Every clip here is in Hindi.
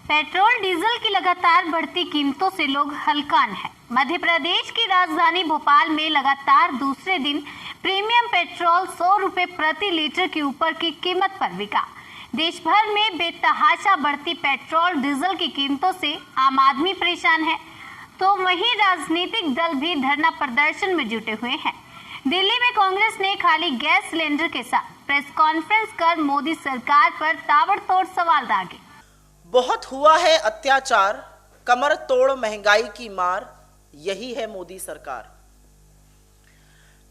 पेट्रोल डीजल की लगातार बढ़ती कीमतों से लोग हलकान हैं। मध्य प्रदेश की राजधानी भोपाल में लगातार दूसरे दिन प्रीमियम पेट्रोल 100 रुपए प्रति लीटर के ऊपर की कीमत पर बिका। देश भर में बेतहाशा बढ़ती पेट्रोल डीजल की कीमतों से आम आदमी परेशान है, तो वहीं राजनीतिक दल भी धरना प्रदर्शन में जुटे हुए हैं। दिल्ली में कांग्रेस ने खाली गैस सिलेंडर के साथ प्रेस कॉन्फ्रेंस कर मोदी सरकार पर ताबड़तोड़ सवाल दागे। बहुत हुआ है अत्याचार, कमर तोड़ महंगाई की मार, यही है मोदी सरकार।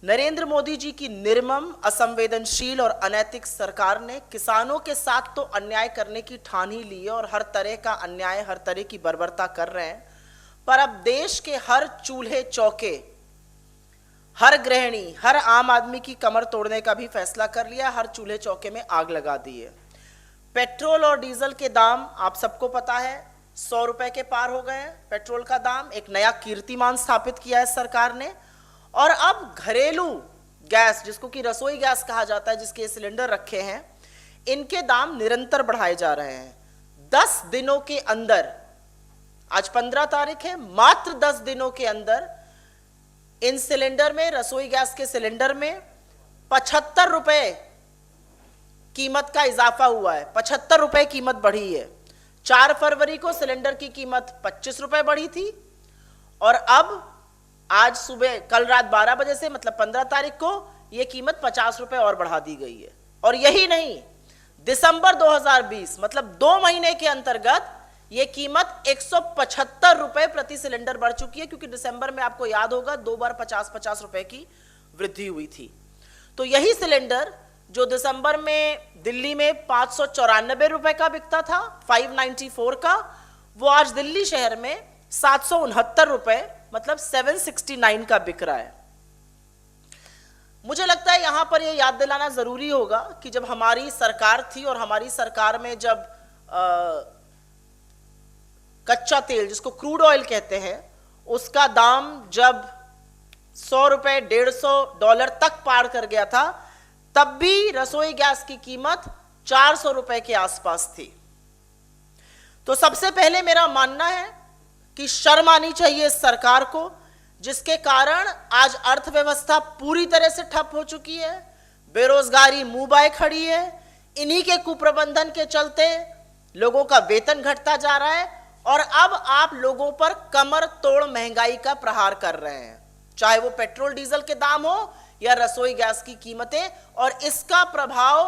नरेंद्र मोदी जी की निर्मम, असंवेदनशील और अनैतिक सरकार ने किसानों के साथ तो अन्याय करने की ठान ही ली है और हर तरह का अन्याय, हर तरह की बर्बरता कर रहे हैं। पर अब देश के हर चूल्हे चौके, हर गृहिणी, हर आम आदमी की कमर तोड़ने का भी फैसला कर लिया, हर चूल्हे चौके में आग लगा दी है। पेट्रोल और डीजल के दाम आप सबको पता है 100 रुपए के पार हो गए हैं। पेट्रोल का दाम एक नया कीर्तिमान स्थापित किया है सरकार ने। और अब घरेलू गैस, जिसको कि रसोई गैस कहा जाता है, जिसके सिलेंडर रखे हैं, इनके दाम निरंतर बढ़ाए जा रहे हैं। 10 दिनों के अंदर, आज 15 तारीख है, मात्र 10 दिनों के अंदर इन सिलेंडर में, रसोई गैस के सिलेंडर में 75 रुपए कीमत का इजाफा हुआ है। 75 रुपए कीमत बढ़ी है। 4 फरवरी को सिलेंडर की कीमत 25 रुपए बढ़ी थी और अब आज सुबह, कल रात 12 बजे से, मतलब 15 तारीख को, यह कीमत 50 रुपए और बढ़ा दी गई है। और यही नहीं, दिसंबर 2020, मतलब 2 महीने के अंतर्गत यह कीमत 175 रुपए प्रति सिलेंडर बढ़ चुकी है, क्योंकि दिसंबर में आपको याद होगा 2 बार 50-50 रुपए की वृद्धि हुई थी। तो यही सिलेंडर जो दिसंबर में दिल्ली में 594 रुपए का बिकता था, 594 का, वो आज दिल्ली शहर में 769 रुपए, मतलब 769 का बिक रहा है। मुझे लगता है यहां पर यह याद दिलाना जरूरी होगा कि जब हमारी सरकार थी और हमारी सरकार में जब कच्चा तेल, जिसको क्रूड ऑयल कहते हैं, उसका दाम जब 100 रुपए, $150 तक पार कर गया था, तब भी रसोई गैस की कीमत 400 रुपए के आसपास थी। तो सबसे पहले मेरा मानना है कि शर्म आनी चाहिए इस सरकार को, जिसके कारण आज अर्थव्यवस्था पूरी तरह से ठप हो चुकी है, बेरोजगारी मुंह बाए खड़ी है। इन्हीं के कुप्रबंधन के चलते लोगों का वेतन घटता जा रहा है और अब आप लोगों पर कमर तोड़ महंगाई का प्रहार कर रहे हैं, चाहे वो पेट्रोल डीजल के दाम हो या रसोई गैस की कीमतें। और इसका प्रभाव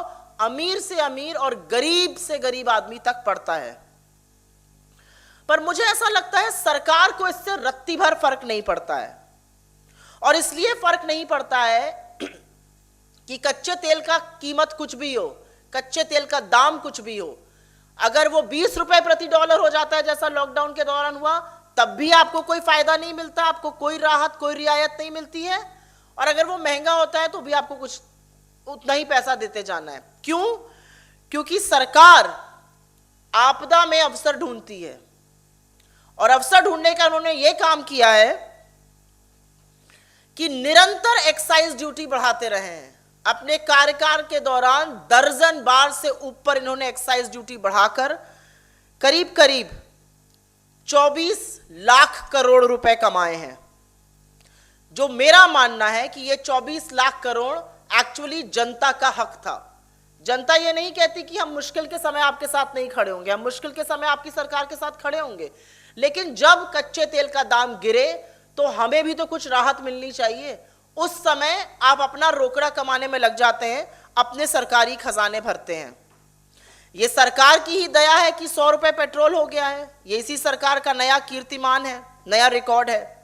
अमीर से अमीर और गरीब से गरीब आदमी तक पड़ता है। पर मुझे ऐसा लगता है सरकार को इससे रत्ती भर फर्क नहीं पड़ता है। और इसलिए फर्क नहीं पड़ता है कि कच्चे तेल का कीमत कुछ भी हो, कच्चे तेल का दाम कुछ भी हो, अगर वो 20 रुपए प्रति डॉलर हो जाता है, जैसा लॉकडाउन के दौरान हुआ, तब भी आपको कोई फायदा नहीं मिलता, आपको कोई राहत, कोई रियायत नहीं मिलती है। और अगर वो महंगा होता है तो भी आपको कुछ उतना ही पैसा देते जाना है। क्यों? क्योंकि सरकार आपदा में अवसर ढूंढती है और अवसर ढूंढने का उन्होंने ये काम किया है कि निरंतर एक्साइज ड्यूटी बढ़ाते रहे हैं। अपने कार्यकाल के दौरान दर्जन बार से ऊपर इन्होंने एक्साइज ड्यूटी बढ़ाकर करीब करीब 24 लाख करोड़ रुपए कमाए हैं। जो मेरा मानना है कि ये 24 लाख करोड़ एक्चुअली जनता का हक था। जनता ये नहीं कहती कि हम मुश्किल के समय आपके साथ नहीं खड़े होंगे, हम मुश्किल के समय आपकी सरकार के साथ खड़े होंगे, लेकिन जब कच्चे तेल का दाम गिरे तो हमें भी तो कुछ राहत मिलनी चाहिए। उस समय आप अपना रोकड़ा कमाने में लग जाते हैं, अपने सरकारी खजाने भरते हैं। ये सरकार की ही दया है कि 100 रुपए पेट्रोल हो गया है। ये इसी सरकार का नया कीर्तिमान है, नया रिकॉर्ड है।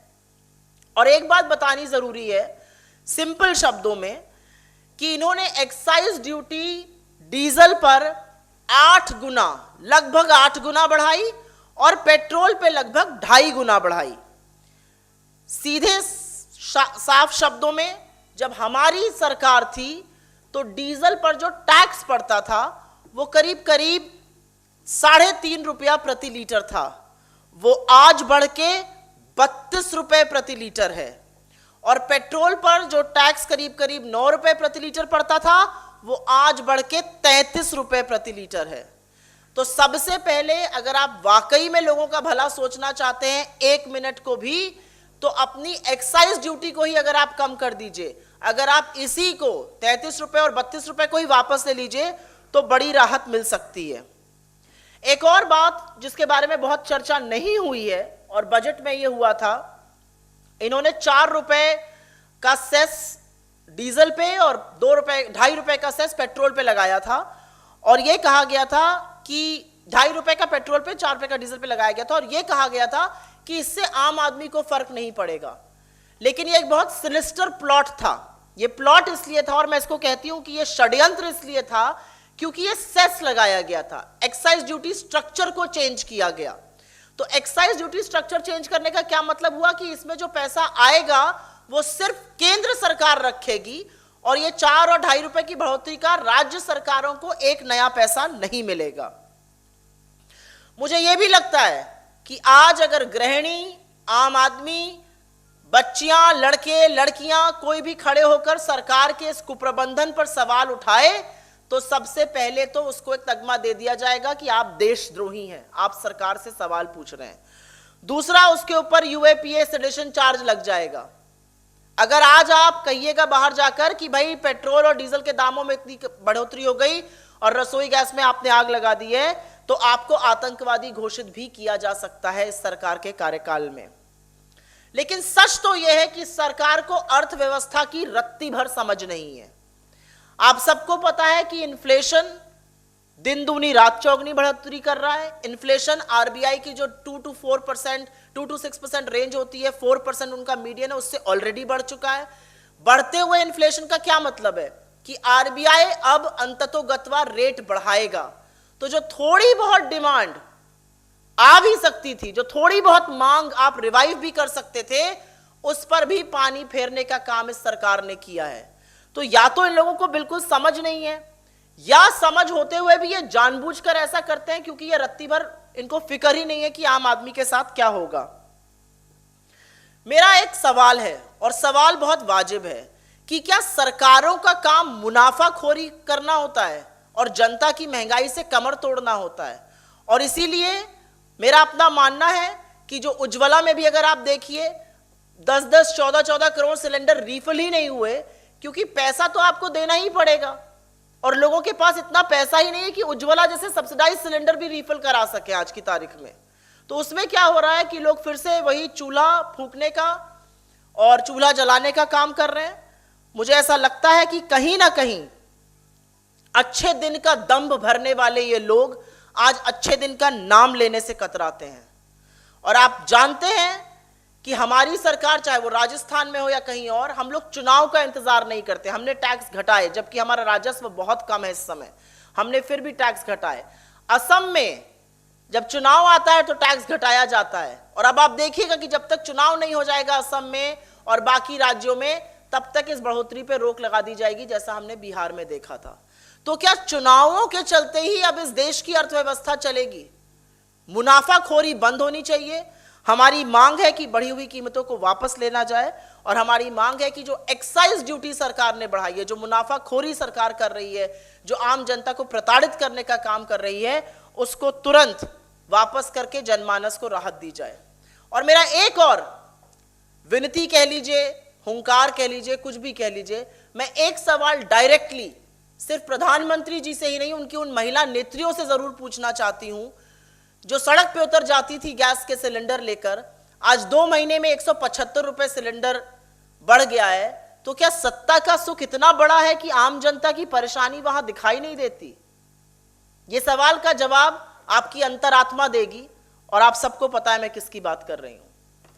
और एक बात बतानी जरूरी है सिंपल शब्दों में, कि इन्होंने एक्साइज ड्यूटी डीजल पर 8 गुना, लगभग 8 गुना बढ़ाई और पेट्रोल पे लगभग 2.5 गुना बढ़ाई। सीधे साफ शब्दों में, जब हमारी सरकार थी तो डीजल पर जो टैक्स पड़ता था वो करीब करीब 3.5 रुपया प्रति लीटर था, वो आज बढ़ के 32 रुपए प्रति लीटर है। और पेट्रोल पर जो टैक्स करीब करीब 9 रुपए प्रति लीटर पड़ता था, वो आज बढ़ के 33 रुपए प्रति लीटर है। तो सबसे पहले अगर आप वाकई में लोगों का भला सोचना चाहते हैं 1 मिनट को भी, तो अपनी एक्साइज ड्यूटी को ही अगर आप कम कर दीजिए, अगर आप इसी को 33 रुपए और 32 रुपए को ही वापस ले लीजिए तो बड़ी राहत मिल सकती है। एक और बात जिसके बारे में बहुत चर्चा नहीं हुई है और बजट में यह हुआ था, इन्होंने 4 रुपए का सेस डीजल पे और 2.5 रुपए का सेस पेट्रोल पे लगाया था और यह कहा गया था कि 2.5 रुपए का पेट्रोल पे 4 रुपए का डीजल पे लगाया गया था और यह कहा गया था कि इससे आम आदमी को फर्क नहीं पड़ेगा। लेकिन यह एक बहुत सिनिस्टर प्लॉट था। यह प्लॉट इसलिए था और मैं इसको कहती हूं कि यह षड्यंत्र इसलिए था क्योंकि यह सेस लगाया गया था, एक्साइज ड्यूटी स्ट्रक्चर को चेंज किया गया। तो एक्साइज ड्यूटी स्ट्रक्चर चेंज करने का क्या मतलब हुआ कि इसमें जो पैसा आएगा वो सिर्फ केंद्र सरकार रखेगी और ये 4 और 2.5 रुपए की बढ़ोतरी का राज्य सरकारों को एक नया पैसा नहीं मिलेगा। मुझे यह भी लगता है कि आज अगर गृहिणी, आम आदमी, बच्चियां, लड़के, लड़कियां कोई भी खड़े होकर सरकार के इस कुप्रबंधन पर सवाल उठाए तो सबसे पहले तो उसको एक तगमा दे दिया जाएगा कि आप देशद्रोही हैं, आप सरकार से सवाल पूछ रहे हैं। दूसरा, उसके ऊपर यूएपीए सेडिशन चार्ज लग जाएगा। अगर आज आप कहिएगा बाहर जाकर कि भाई पेट्रोल और डीजल के दामों में इतनी बढ़ोतरी हो गई और रसोई गैस में आपने आग लगा दी है, तो आपको आतंकवादी घोषित भी किया जा सकता है इस सरकार के कार्यकाल में। लेकिन सच तो यह है कि सरकार को अर्थव्यवस्था की रत्ती भर समझ नहीं है। आप सबको पता है कि इन्फ्लेशन दिन दूनी रात चौगनी बढ़ोतरी कर रहा है। इन्फ्लेशन आरबीआई की जो 2 to 6% रेंज होती है, 4% उनका मीडियन है, उससे ऑलरेडी बढ़ चुका है। बढ़ते हुए इन्फ्लेशन का क्या मतलब है कि आरबीआई अब अंततोगत्वा रेट बढ़ाएगा। तो जो थोड़ी बहुत डिमांड आ भी सकती थी, जो थोड़ी बहुत मांग आप रिवाइव भी कर सकते थे, उस पर भी पानी फेरने का काम इस सरकार ने किया है। तो या तो इन लोगों को बिल्कुल समझ नहीं है, या समझ होते हुए भी ये जानबूझकर ऐसा करते हैं क्योंकि ये रत्ती भर इनको फिक्र ही नहीं है कि आम आदमी के साथ क्या होगा। मेरा एक सवाल है और सवाल बहुत वाजिब है कि क्या सरकारों का काम मुनाफाखोरी करना होता है और जनता की महंगाई से कमर तोड़ना होता है? और इसीलिए मेरा अपना मानना है कि जो उज्ज्वला में भी अगर आप देखिए 10-10, 14-14 करोड़ सिलेंडर रिफिल ही नहीं हुए क्योंकि पैसा तो आपको देना ही पड़ेगा और लोगों के पास इतना पैसा ही नहीं है कि उज्ज्वला जैसे सब्सिडाइज सिलेंडर भी रिफिल करा सके आज की तारीख में। तो उसमें क्या हो रहा है कि लोग फिर से वही चूल्हा फूंकने का और चूल्हा जलाने का काम कर रहे हैं। मुझे ऐसा लगता है कि कहीं ना कहीं अच्छे दिन का दंभ भरने वाले ये लोग आज अच्छे दिन का नाम लेने से कतराते हैं। और आप जानते हैं कि हमारी सरकार, चाहे वो राजस्थान में हो या कहीं और, हम लोग चुनाव का इंतजार नहीं करते। हमने टैक्स घटाए, जबकि हमारा राजस्व बहुत कम है इस समय, हमने फिर भी टैक्स घटाए। असम में जब चुनाव आता है तो टैक्स घटाया जाता है और अब आप देखिएगा कि जब तक चुनाव नहीं हो जाएगा असम में और बाकी राज्यों में, तब तक इस बढ़ोतरी पर रोक लगा दी जाएगी, जैसा हमने बिहार में देखा था। तो क्या चुनावों के चलते ही अब इस देश की अर्थव्यवस्था चलेगी? मुनाफाखोरी बंद होनी चाहिए। हमारी मांग है कि बढ़ी हुई कीमतों को वापस लेना जाए और हमारी मांग है कि जो एक्साइज ड्यूटी सरकार ने बढ़ाई है, जो मुनाफाखोरी सरकार कर रही है, जो आम जनता को प्रताड़ित करने का काम कर रही है, उसको तुरंत वापस करके जनमानस को राहत दी जाए। और मेरा एक और विनती कह लीजिए, हुंकार कह लीजिए, कुछ भी कह लीजिए, मैं एक सवाल डायरेक्टली सिर्फ प्रधानमंत्री जी से ही नहीं, उनकी उन महिला नेत्रियों से जरूर पूछना चाहती हूं जो सड़क पे उतर जाती थी गैस के सिलेंडर लेकर। आज 2 महीने में 175 रुपए सिलेंडर बढ़ गया है। तो क्या सत्ता का सुख इतना बड़ा है कि आम जनता की परेशानी वहां दिखाई नहीं देती? ये सवाल का जवाब आपकी अंतरात्मा देगी और आप सबको पता है मैं किसकी बात कर रही हूं।